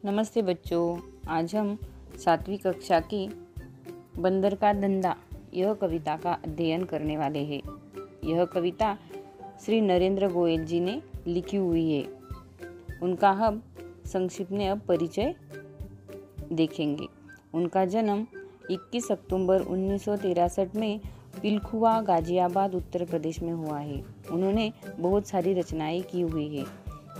नमस्ते बच्चों, आज हम 7वीं कक्षा की बंदर का धंधा यह कविता का अध्ययन करने वाले हैं। यह कविता श्री नरेंद्र गोयल जी ने लिखी हुई है। उनका हम संक्षिप्त में अब परिचय देखेंगे। उनका जन्म 21 अक्टूबर 1963 में पिलखुवा, गाजियाबाद, उत्तर प्रदेश में हुआ है। उन्होंने बहुत सारी रचनाएं की हुई है।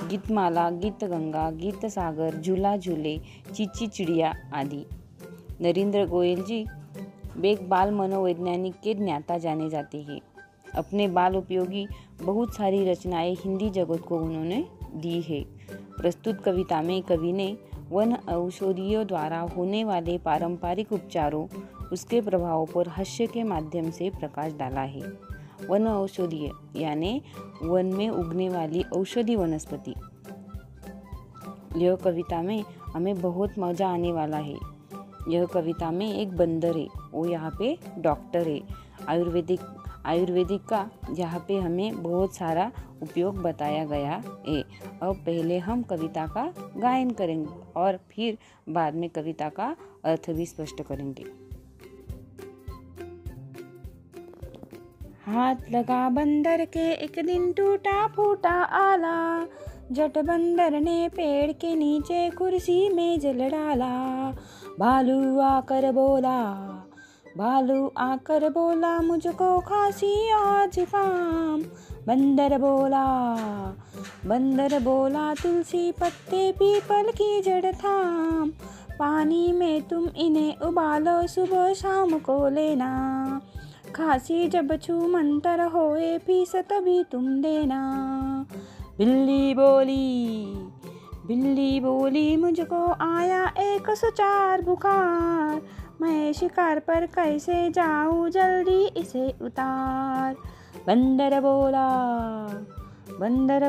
गीतमाला, गीत गंगा, गीत सागर, झूला झूले, चीची चिड़िया आदि। नरेंद्र गोयल जी एक बाल मनोवैज्ञानिक के ज्ञाता जाने जाते हैं। अपने बाल उपयोगी बहुत सारी रचनाएं हिंदी जगत को उन्होंने दी है। प्रस्तुत कविता में कवि ने वन औषधियों द्वारा होने वाले पारंपरिक उपचारों, उसके प्रभावों पर हास्य के माध्यम से प्रकाश डाला है। वन औषधीय यानी वन में उगने वाली औषधि वनस्पति। यह कविता में हमें बहुत मजा आने वाला है। यह कविता में एक बंदर है, वो यहाँ पे डॉक्टर है। आयुर्वेदिक का यहाँ पे हमें बहुत सारा उपयोग बताया गया है। अब पहले हम कविता का गायन करेंगे और फिर बाद में कविता का अर्थ भी स्पष्ट करेंगे। हाथ लगा बंदर के एक दिन टूटा फूटा आला, जट बंदर ने पेड़ के नीचे कुर्सी में जल डाला। भालू आकर बोला मुझको खांसी और जुकाम। बंदर बोला तुलसी पत्ते पीपल की जड़ थाम। पानी में तुम इन्हें उबालो, सुबह शाम को लेना। खांसी जब छू मंतर होए फीस तभी तुम देना। बिल्ली बोली मुझको आया 104 बुखार। मैं शिकार पर कैसे जाऊं, जल्दी इसे उतार। बंदर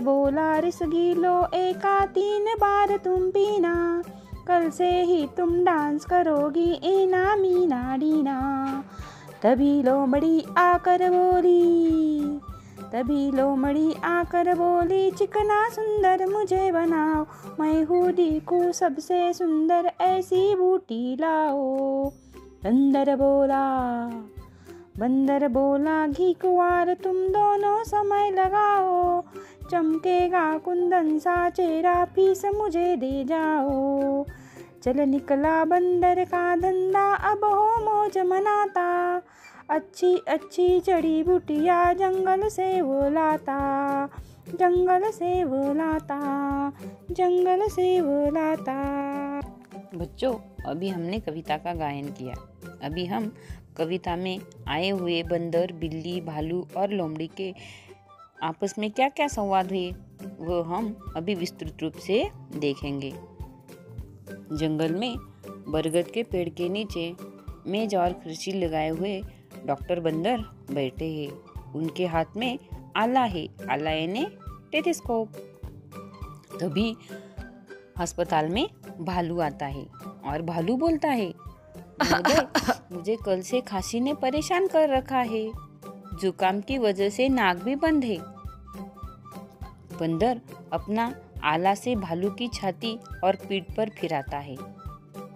बोला रिसगी लो 3 बार तुम पीना। कल से ही तुम डांस करोगी इना मीना डीना। तभी लोमड़ी आकर बोली चिकना सुंदर मुझे बनाओ। मैं हूँ देखूं सबसे सुंदर, ऐसी बूटी लाओ। बंदर बोला घी कुंवार तुम दोनों समय लगाओ। चमकेगा कुंदन सा चेहरा, फीस मुझे दे जाओ। चल निकला बंदर का धंधा, अब हो मौज मनाता। अच्छी जड़ी बूटियाँ जंगल से वो लाता। बच्चों, अभी हमने कविता का गायन किया। अभी हम कविता में आए हुए बंदर, बिल्ली, भालू और लोमड़ी के आपस में क्या क्या संवाद हुए वो हम अभी विस्तृत रूप से देखेंगे। जंगल में बरगद के पेड़ के नीचे मेज और कुर्सी लगाए हुए डॉक्टर बंदर बैठे हैं। उनके हाथ में आला है, आला यानी टेलीस्कोप। तभी अस्पताल में भालू आता है और भालू बोलता है, मुझे कल से खांसी ने परेशान कर रखा है। जुकाम की वजह से नाक भी बंद है। बंदर अपना आला से भालू की छाती और पीठ पर फिराता है।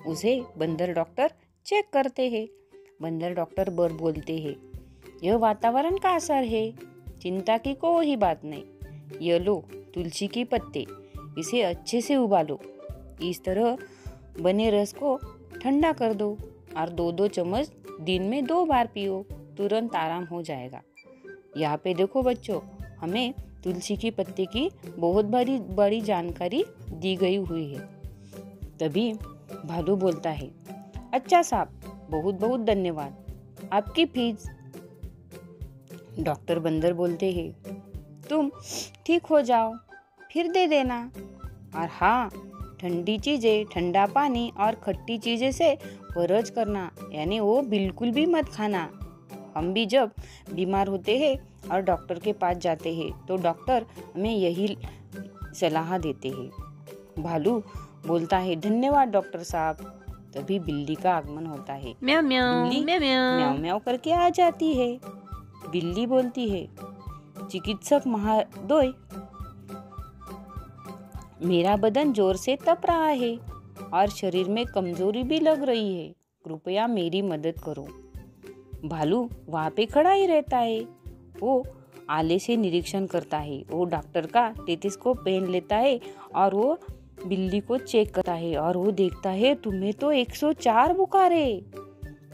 उसे बंदर डॉक्टर चेक करते हैं। बंदर डॉक्टर बोलते हैं, यह वातावरण का असर है, चिंता की कोई बात नहीं। ये लो तुलसी के पत्ते, इसे अच्छे से उबालो। इस तरह बने रस को ठंडा कर दो और 2-2 चम्मच दिन में 2 बार पियो, तुरंत आराम हो जाएगा। यहाँ पे देखो बच्चों, हमें तुलसी के पत्ते की बहुत बड़ी जानकारी दी गई हुई है। तभी भालू बोलता है, अच्छा साहब, बहुत बहुत धन्यवाद, आपकी फीस। डॉक्टर बंदर बोलते हैं, तुम ठीक हो जाओ फिर दे देना। और हाँ, ठंडी चीजें, ठंडा पानी और खट्टी चीजें से परहेज करना, यानी वो बिल्कुल भी मत खाना। हम भी जब बीमार होते हैं और डॉक्टर के पास जाते हैं तो डॉक्टर हमें यही सलाह देते हैं। भालू बोलता है, धन्यवाद डॉक्टर साहब। तभी बिल्ली का आगमन होता है। म्याऊ म्याऊ म्याऊ म्याऊ म्याऊ करके आ जाती है। बिल्ली बोलती है, चिकित्सक महोदय, मेरा बदन जोर से तप रहा है, और शरीर में कमजोरी भी लग रही है, कृपया मेरी मदद करो। भालू वहाँ पे खड़ा ही रहता है। वो आले से निरीक्षण करता है। वो डॉक्टर का टेलीस्कोप पहन लेता है और वो बिल्ली को चेक करता है और वो देखता है तुम्हें तो 104 बुखार है,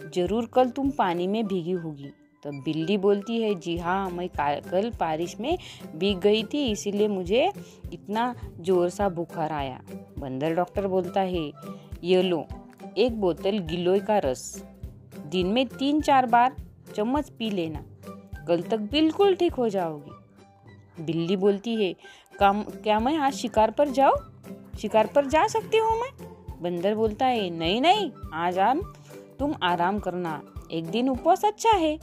जरूर कल तुम पानी में भीगी होगी। तब बिल्ली बोलती है जी हाँ, मैं कल बारिश में भीग गई थी, इसीलिए मुझे इतना जोर सा बुखार आया। बंदर डॉक्टर बोलता है ये लो, एक बोतल गिलोय का रस, दिन में 3-4 बार चम्मच पी लेना, कल तक बिल्कुल ठीक हो जाओगी। बिल्ली बोलती है क्या मैं आज शिकार पर जा सकती हूँ मैं? बंदर बोलता है नहीं नहीं, आज तुम आराम करना, एक दिन उपवास अच्छा है,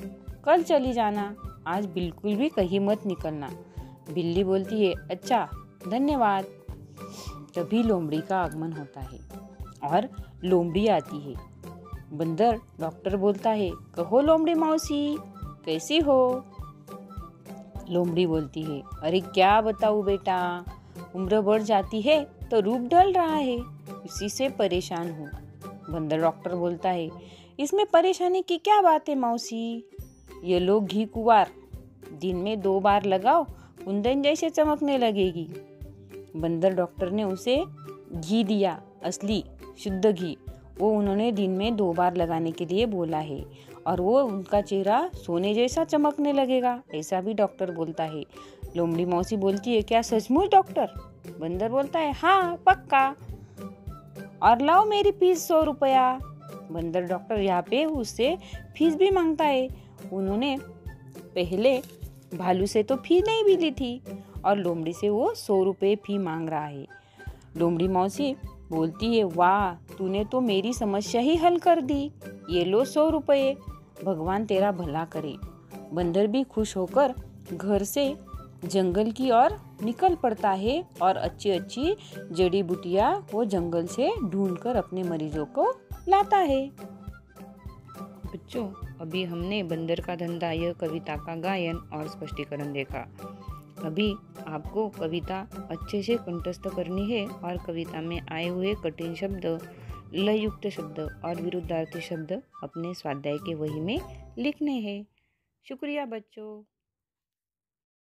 कल चली जाना, आज बिल्कुल भी कहीं मत निकलना। बिल्ली बोलती है अच्छा धन्यवाद। तभी लोमड़ी का आगमन होता है और लोमड़ी आती है। बंदर डॉक्टर बोलता है कहो लोमड़ी मौसी, कैसी हो? लोमड़ी बोलती है अरे क्या बताऊं बेटा, उम्र बढ़ जाती है तो रूप ढल रहा है, इसी से परेशान हूँ। बंदर डॉक्टर बोलता है इसमें परेशानी की क्या बात है मौसी, ये लो घी कुंवार, दिन में 2 बार लगाओ, कुंदन जैसे चमकने लगेगी। बंदर डॉक्टर ने उसे घी दिया, असली शुद्ध घी। वो उन्होंने दिन में 2 बार लगाने के लिए बोला है और वो उनका चेहरा सोने जैसा चमकने लगेगा, ऐसा भी डॉक्टर बोलता है। लोमड़ी मौसी बोलती है क्या सचमुच डॉक्टर? बंदर बोलता है हाँ पक्का, और लाओ मेरी फीस 100 रुपया। बंदर डॉक्टर यहाँ पे उससे फीस भी मांगता है। उन्होंने पहले भालू से तो फी नहीं भी ली थी और लोमड़ी से वो 100 रुपये फी मांग रहा है। लोमड़ी मौसी बोलती है वाह, तूने तो मेरी समस्या ही हल कर दी, ये लो 100 रुपये, भगवान तेरा भला करे। बंदर भी खुश होकर घर से जंगल की ओर निकल पड़ता है और अच्छी अच्छी जड़ी बूटियां वो जंगल से ढूंढकर अपने मरीजों को लाता है। बच्चों, अभी हमने बंदर का धंधा यह कविता का गायन और स्पष्टीकरण देखा। अभी आपको कविता अच्छे से कंठस्थ करनी है और कविता में आए हुए कठिन शब्द, लययुक्त शब्द और विरुद्धार्थी शब्द अपने स्वाध्याय के वही में लिखने हैं। शुक्रिया बच्चों।